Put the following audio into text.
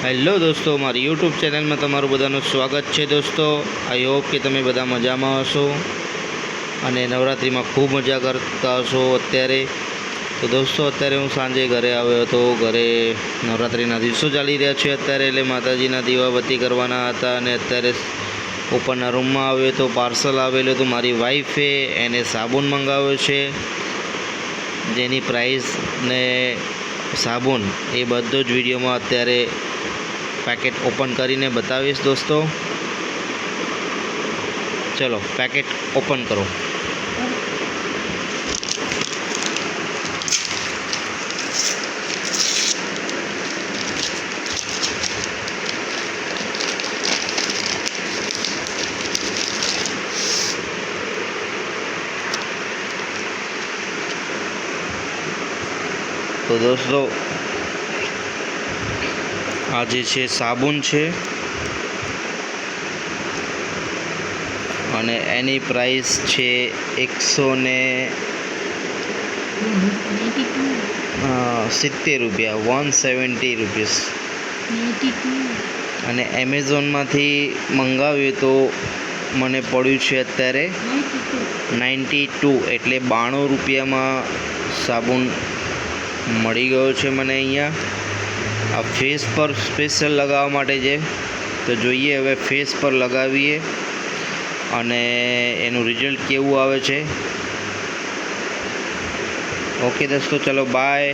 Hello દોસ્તો, મારી YouTube ચેનલમાં તમારું બધાનું સ્વાગત છે દોસ્તો। આઈ હોપ કે તમે બધા મજામાં હશો અને નવરાત્રિમાં ખૂબ મજા કરતા હશો અત્યારે। તો દોસ્તો, અત્યારે હું સાંજે ઘરે આવ્યો હતો। ઘરે નવરાત્રિના દિવસો ચાલી રહ્યા છે અત્યારે, એટલે માતાજીના દીવાબત્તી કરવાના હતા અને અત્યારે ઉપરના રૂમમાં આવ્યો તો પાર્સલ આવેલું હતું। મારી વાઈફે એને સાબુન મંગાવ્યો છે, જેની પ્રાઇસ ને સાબુન એ બધો જ વિડીયોમાં અત્યારે પેકેટ ઓપન કરીને બતાવીશ દોસ્તો। ચલો પેકેટ ઓપન કરો। તો દોસ્તો, આ જે છે સાબુન છે અને એની પ્રાઇસ છે 170 રૂપિયા, 170 રૂપીસ। અને એમેઝોનમાંથી મંગાવ્યું તો મને પડ્યું છે અત્યારે 92, એટલે 92 રૂપિયામાં સાબુન મળી ગયો છે મને અહીંયા। આ ફેસ પર સ્પેશિયલ લગાવવા માટે છે, તો જોઈએ હવે ફેસ પર લગાવીએ અને એનું રિઝલ્ટ કેવું આવે છે। ઓકે દોસ્તો, ચલો બાય।